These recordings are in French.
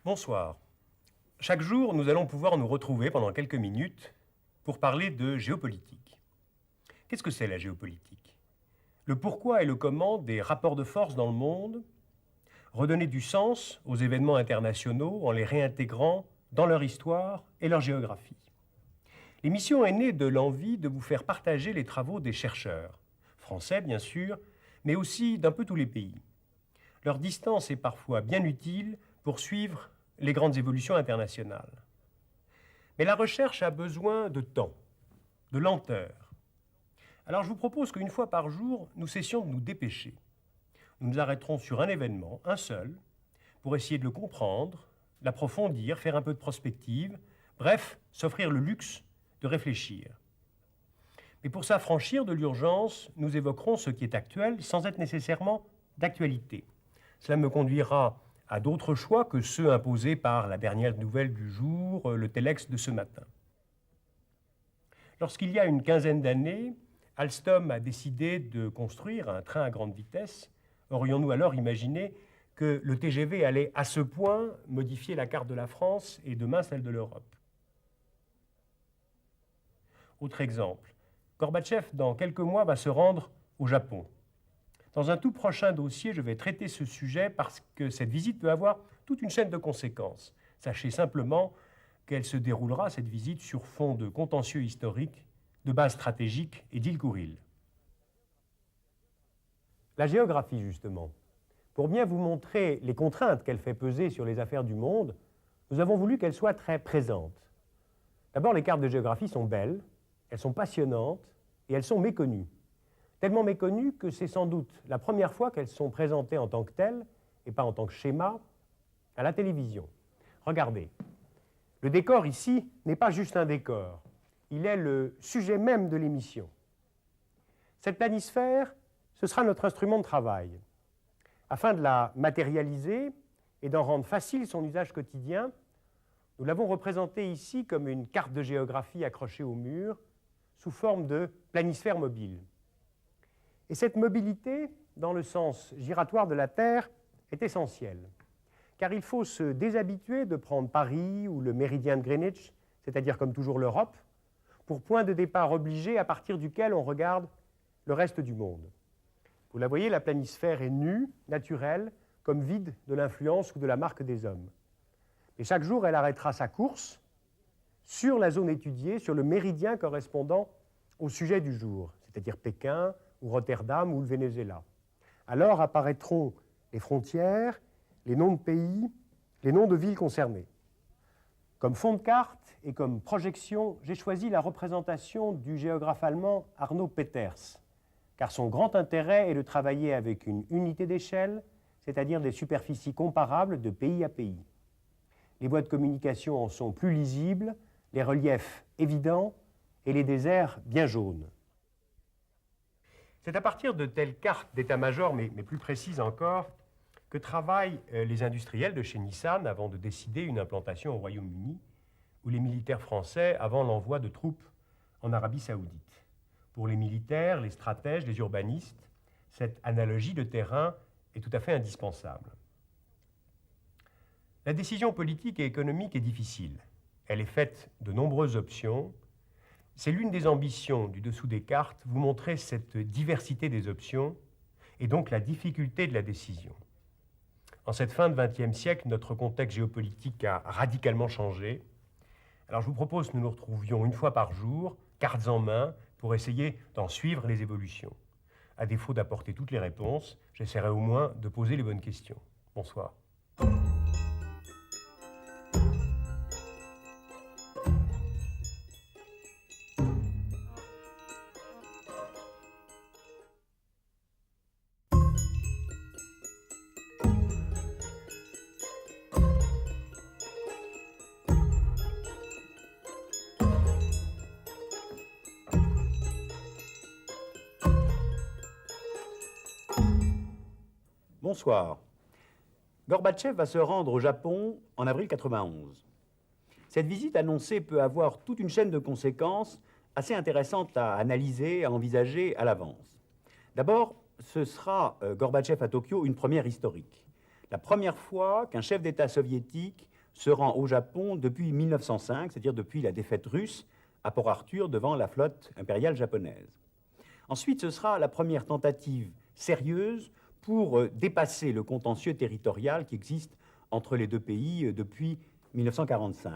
Bonsoir. Chaque jour, nous allons pouvoir nous retrouver pendant quelques minutes pour parler de géopolitique. Qu'est-ce que c'est la géopolitique? Le pourquoi et le comment des rapports de force dans le monde, redonner du sens aux événements internationaux en les réintégrant dans leur histoire et leur géographie. L'émission est née de l'envie de vous faire partager les travaux des chercheurs, français bien sûr, mais aussi d'un peu tous les pays. Leur distance est parfois bien utile pour suivre les grandes évolutions internationales. Mais la recherche a besoin de temps, de lenteur. Alors je vous propose qu'une fois par jour, nous cessions de nous dépêcher. Nous nous arrêterons sur un événement, un seul, pour essayer de le comprendre, l'approfondir, faire un peu de prospective, bref, s'offrir le luxe de réfléchir. Mais pour s'affranchir de l'urgence, nous évoquerons ce qui est actuel sans être nécessairement d'actualité. Cela me conduira à d'autres choix que ceux imposés par la dernière nouvelle du jour, le Telex de ce matin. Lorsqu'il y a une quinzaine d'années, Alstom a décidé de construire un train à grande vitesse, aurions-nous alors imaginé que le TGV allait à ce point modifier la carte de la France et demain celle de l'Europe? Autre exemple, Gorbatchev, dans quelques mois, va se rendre au Japon. Dans un tout prochain dossier, je vais traiter ce sujet parce que cette visite peut avoir toute une chaîne de conséquences. Sachez simplement qu'elle se déroulera, cette visite, sur fond de contentieux historiques, de bases stratégiques et d'îles Kouril. La géographie, justement. Pour bien vous montrer les contraintes qu'elle fait peser sur les affaires du monde, nous avons voulu qu'elle soit très présente. D'abord, les cartes de géographie sont belles, elles sont passionnantes et elles sont méconnues. Tellement méconnues que c'est sans doute la première fois qu'elles sont présentées en tant que telles, et pas en tant que schéma, à la télévision. Regardez, le décor ici n'est pas juste un décor, il est le sujet même de l'émission. Cette planisphère, ce sera notre instrument de travail. Afin de la matérialiser et d'en rendre facile son usage quotidien, nous l'avons représentée ici comme une carte de géographie accrochée au mur, sous forme de planisphère mobile. Et cette mobilité, dans le sens giratoire de la Terre, est essentielle. Car il faut se déshabituer de prendre Paris ou le méridien de Greenwich, c'est-à-dire comme toujours l'Europe, pour point de départ obligé à partir duquel on regarde le reste du monde. Vous la voyez, la planisphère est nue, naturelle, comme vide de l'influence ou de la marque des hommes. Et chaque jour, elle arrêtera sa course sur la zone étudiée, sur le méridien correspondant au sujet du jour, c'est-à-dire Pékin, ou Rotterdam, ou le Venezuela. Alors apparaîtront les frontières, les noms de pays, les noms de villes concernées. Comme fond de carte et comme projection, j'ai choisi la représentation du géographe allemand Arno Peters, car son grand intérêt est de travailler avec une unité d'échelle, c'est-à-dire des superficies comparables de pays à pays. Les voies de communication en sont plus lisibles, les reliefs évidents et les déserts bien jaunes. C'est à partir de telles cartes d'état-major, mais plus précises encore, que travaillent les industriels de chez Nissan avant de décider une implantation au Royaume-Uni, ou les militaires français avant l'envoi de troupes en Arabie Saoudite. Pour les militaires, les stratèges, les urbanistes, cette analogie de terrain est tout à fait indispensable. La décision politique et économique est difficile. Elle est faite de nombreuses options. C'est l'une des ambitions du dessous des cartes, vous montrer cette diversité des options et donc la difficulté de la décision. En cette fin de XXe siècle, notre contexte géopolitique a radicalement changé. Alors je vous propose que nous nous retrouvions une fois par jour, cartes en main, pour essayer d'en suivre les évolutions. À défaut d'apporter toutes les réponses, j'essaierai au moins de poser les bonnes questions. Bonsoir. Bonsoir. Gorbatchev va se rendre au Japon en avril 1991. Cette visite annoncée peut avoir toute une chaîne de conséquences assez intéressantes à analyser, à envisager à l'avance. D'abord, ce sera Gorbatchev à Tokyo une première historique. La première fois qu'un chef d'État soviétique se rend au Japon depuis 1905, c'est-à-dire depuis la défaite russe à Port-Arthur devant la flotte impériale japonaise. Ensuite, ce sera la première tentative sérieuse pour dépasser le contentieux territorial qui existe entre les deux pays depuis 1945.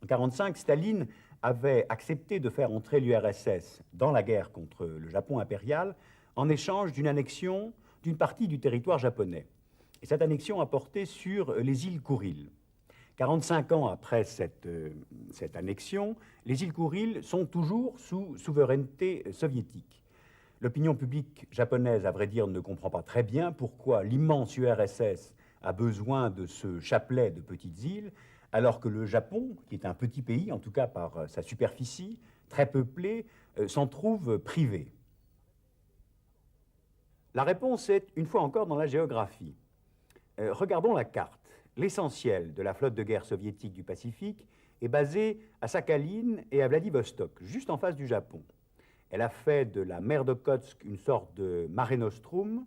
En 1945, Staline avait accepté de faire entrer l'URSS dans la guerre contre le Japon impérial en échange d'une annexion d'une partie du territoire japonais. Et cette annexion a porté sur les îles Kouriles. 45 ans après cette annexion, les îles Kouriles sont toujours sous souveraineté soviétique. L'opinion publique japonaise, à vrai dire, ne comprend pas très bien pourquoi l'immense URSS a besoin de ce chapelet de petites îles, alors que le Japon, qui est un petit pays, en tout cas par sa superficie, très peuplé, s'en trouve privé. La réponse est, une fois encore, dans la géographie. Regardons la carte. L'essentiel de la flotte de guerre soviétique du Pacifique est basé à Sakhaline et à Vladivostok, juste en face du Japon. Elle a fait de la mer d'Okhotsk une sorte de Mare Nostrum.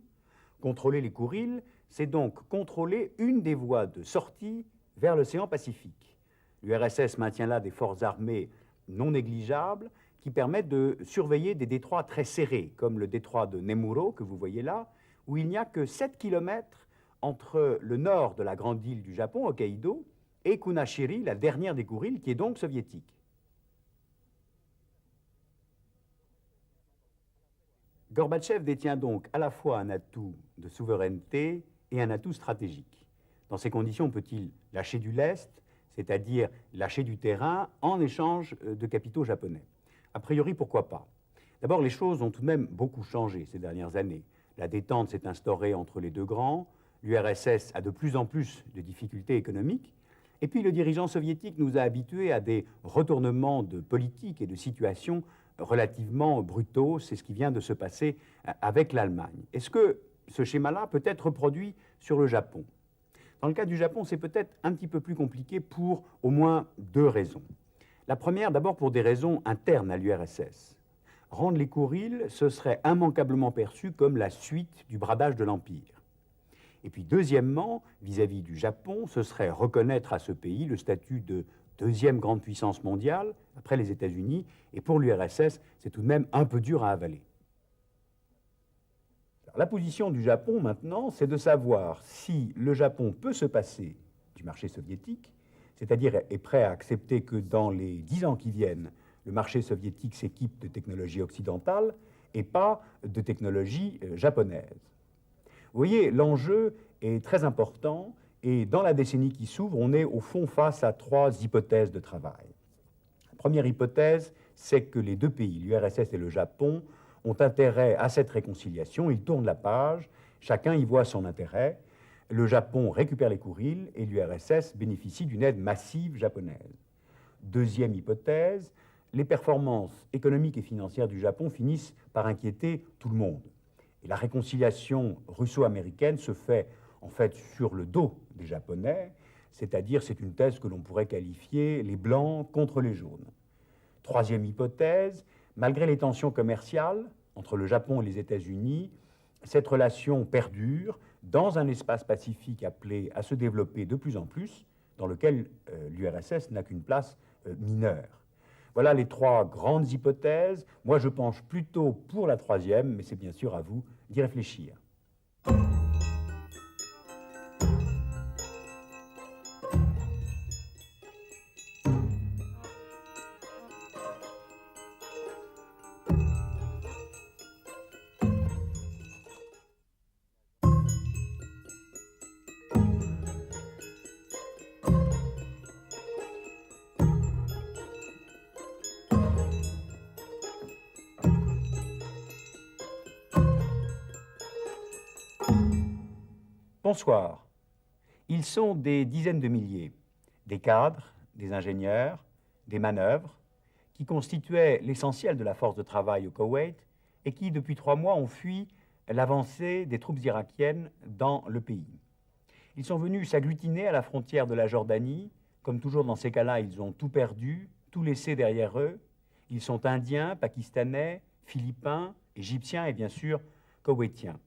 Contrôler les Kouriles, c'est donc contrôler une des voies de sortie vers l'océan Pacifique. L'URSS maintient là des forces armées non négligeables qui permettent de surveiller des détroits très serrés, comme le détroit de Nemuro, que vous voyez là, où il n'y a que 7 kilomètres entre le nord de la grande île du Japon, Hokkaido, et Kunashiri, la dernière des Kouriles, qui est donc soviétique. Gorbatchev détient donc à la fois un atout de souveraineté et un atout stratégique. Dans ces conditions, peut-il lâcher du lest, c'est-à-dire lâcher du terrain en échange de capitaux japonais? A priori, pourquoi pas? D'abord, les choses ont tout de même beaucoup changé ces dernières années. La détente s'est instaurée entre les deux grands, l'URSS a de plus en plus de difficultés économiques, et puis le dirigeant soviétique nous a habitués à des retournements de politique et de situation relativement brutaux. C'est ce qui vient de se passer avec l'Allemagne. Est-ce que ce schéma-là peut être reproduit sur le Japon? Dans le cas du Japon, c'est peut-être un petit peu plus compliqué pour au moins deux raisons. La première, d'abord pour des raisons internes à l'URSS. Rendre les Kouriles, ce serait immanquablement perçu comme la suite du bradage de l'Empire. Et puis deuxièmement, vis-à-vis du Japon, ce serait reconnaître à ce pays le statut de deuxième grande puissance mondiale, après les États-Unis, et pour l'URSS, c'est tout de même un peu dur à avaler. Alors, la position du Japon maintenant, c'est de savoir si le Japon peut se passer du marché soviétique, c'est-à-dire est prêt à accepter que dans les 10 ans qui viennent, le marché soviétique s'équipe de technologies occidentales et pas de technologies japonaises. Vous voyez, l'enjeu est très important et dans la décennie qui s'ouvre, on est au fond face à 3 hypothèses de travail. La première hypothèse, c'est que les deux pays, l'URSS et le Japon, ont intérêt à cette réconciliation. Ils tournent la page, chacun y voit son intérêt. Le Japon récupère les Kouriles et l'URSS bénéficie d'une aide massive japonaise. Deuxième hypothèse, les performances économiques et financières du Japon finissent par inquiéter tout le monde. Et la réconciliation russo-américaine se fait en fait sur le dos des Japonais, c'est-à-dire c'est une thèse que l'on pourrait qualifier les blancs contre les jaunes. Troisième hypothèse, malgré les tensions commerciales entre le Japon et les États-Unis, cette relation perdure dans un espace pacifique appelé à se développer de plus en plus, dans lequel l'URSS n'a qu'une place mineure. Voilà les 3 grandes hypothèses. Moi, je penche plutôt pour la troisième, mais c'est bien sûr à vous d'y réfléchir. Bonsoir. Ils sont des dizaines de milliers, des cadres, des ingénieurs, des manœuvres, qui constituaient l'essentiel de la force de travail au Koweït et qui, depuis 3 mois, ont fui l'avancée des troupes irakiennes dans le pays. Ils sont venus s'agglutiner à la frontière de la Jordanie. Comme toujours dans ces cas-là, ils ont tout perdu, tout laissé derrière eux. Ils sont indiens, pakistanais, philippins, égyptiens et bien sûr koweïtiens.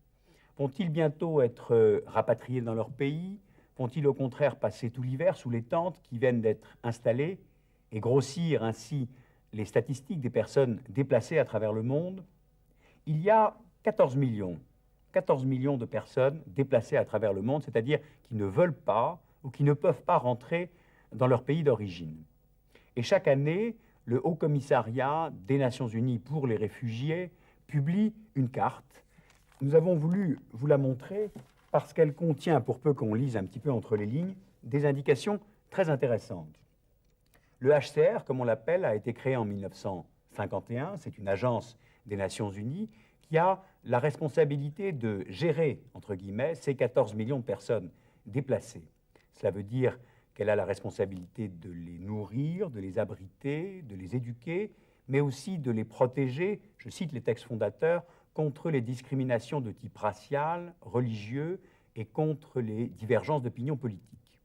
Vont-ils bientôt être rapatriés dans leur pays? Vont-ils au contraire passer tout l'hiver sous les tentes qui viennent d'être installées et grossir ainsi les statistiques des personnes déplacées à travers le monde? Il y a 14 millions de personnes déplacées à travers le monde, c'est-à-dire qui ne veulent pas ou qui ne peuvent pas rentrer dans leur pays d'origine. Et chaque année, le Haut Commissariat des Nations Unies pour les réfugiés publie une carte. Nous avons voulu vous la montrer parce qu'elle contient, pour peu qu'on lise un petit peu entre les lignes, des indications très intéressantes. Le HCR, comme on l'appelle, a été créé en 1951. C'est une agence des Nations Unies qui a la responsabilité de gérer, entre guillemets, ces 14 millions de personnes déplacées. Cela veut dire qu'elle a la responsabilité de les nourrir, de les abriter, de les éduquer, mais aussi de les protéger, je cite les textes fondateurs, contre les discriminations de type racial, religieux et contre les divergences d'opinion politique.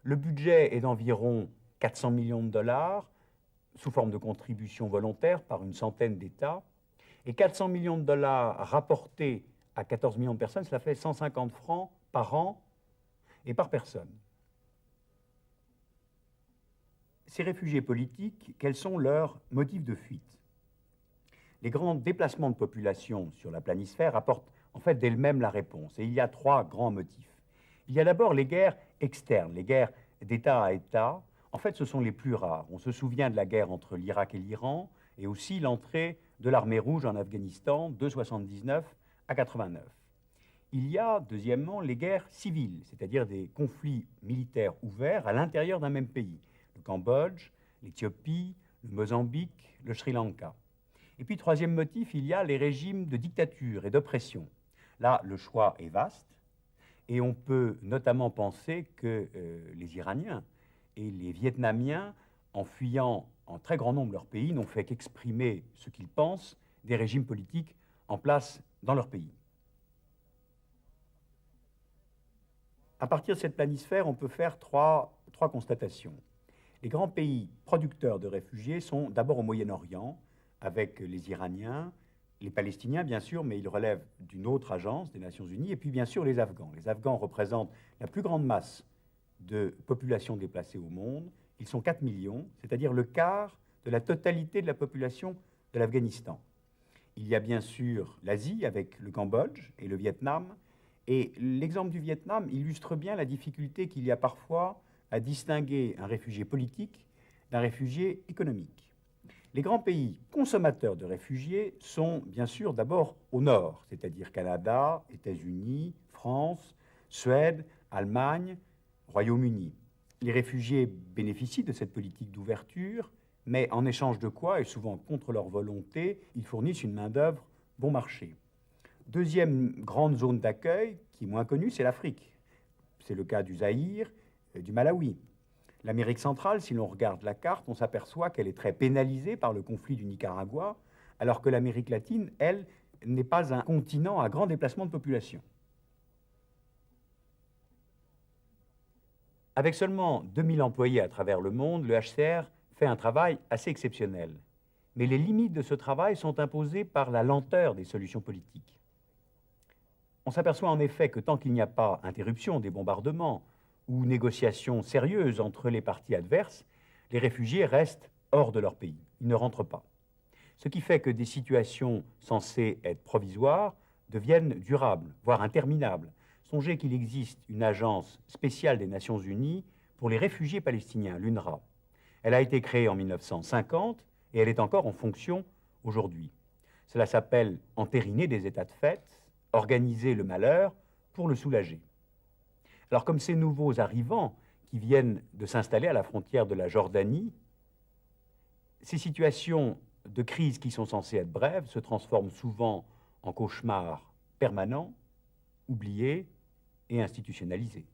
Le budget est d'environ 400 millions de dollars, sous forme de contributions volontaires par une centaine d'États, et 400 millions de dollars rapportés à 14 millions de personnes, cela fait 150 francs par an et par personne. Ces réfugiés politiques, quels sont leurs motifs de fuite? Les grands déplacements de population sur la planisphère apportent en fait d'elles-mêmes la réponse. Et il y a trois grands motifs. Il y a d'abord les guerres externes, les guerres d'État à État. En fait, ce sont les plus rares. On se souvient de la guerre entre l'Irak et l'Iran, et aussi l'entrée de l'armée rouge en Afghanistan de 1979 à 1989. Il y a, deuxièmement, les guerres civiles, c'est-à-dire des conflits militaires ouverts à l'intérieur d'un même pays. Le Cambodge, l'Éthiopie, le Mozambique, le Sri Lanka. Et puis, troisième motif, il y a les régimes de dictature et d'oppression. Là, le choix est vaste, et on peut notamment penser que les Iraniens et les Vietnamiens, en fuyant en très grand nombre leur pays, n'ont fait qu'exprimer ce qu'ils pensent des régimes politiques en place dans leur pays. À partir de cette planisphère, on peut faire trois constatations. Les grands pays producteurs de réfugiés sont d'abord au Moyen-Orient, avec les Iraniens, les Palestiniens bien sûr, mais ils relèvent d'une autre agence des Nations Unies, et puis bien sûr les Afghans. Les Afghans représentent la plus grande masse de population déplacée au monde. Ils sont 4 millions, c'est-à-dire le quart de la totalité de la population de l'Afghanistan. Il y a bien sûr l'Asie avec le Cambodge et le Vietnam, et l'exemple du Vietnam illustre bien la difficulté qu'il y a parfois à distinguer un réfugié politique d'un réfugié économique. Les grands pays consommateurs de réfugiés sont bien sûr d'abord au nord, c'est-à-dire Canada, États-Unis, France, Suède, Allemagne, Royaume-Uni. Les réfugiés bénéficient de cette politique d'ouverture, mais en échange de quoi, et souvent contre leur volonté, ils fournissent une main-d'œuvre bon marché. Deuxième grande zone d'accueil, qui est moins connue, c'est l'Afrique. C'est le cas du Zaïre et du Malawi. L'Amérique centrale, si l'on regarde la carte, on s'aperçoit qu'elle est très pénalisée par le conflit du Nicaragua, alors que l'Amérique latine, elle, n'est pas un continent à grand déplacement de population. Avec seulement 2000 employés à travers le monde, le HCR fait un travail assez exceptionnel. Mais les limites de ce travail sont imposées par la lenteur des solutions politiques. On s'aperçoit en effet que tant qu'il n'y a pas interruption des bombardements, ou négociations sérieuses entre les parties adverses, les réfugiés restent hors de leur pays. Ils ne rentrent pas. Ce qui fait que des situations censées être provisoires deviennent durables, voire interminables. Songez qu'il existe une agence spéciale des Nations Unies pour les réfugiés palestiniens, l'UNRWA. Elle a été créée en 1950 et elle est encore en fonction aujourd'hui. Cela s'appelle entériner des états de fait, organiser le malheur pour le soulager. Alors, comme ces nouveaux arrivants qui viennent de s'installer à la frontière de la Jordanie, ces situations de crise qui sont censées être brèves se transforment souvent en cauchemars permanents, oubliés et institutionnalisés.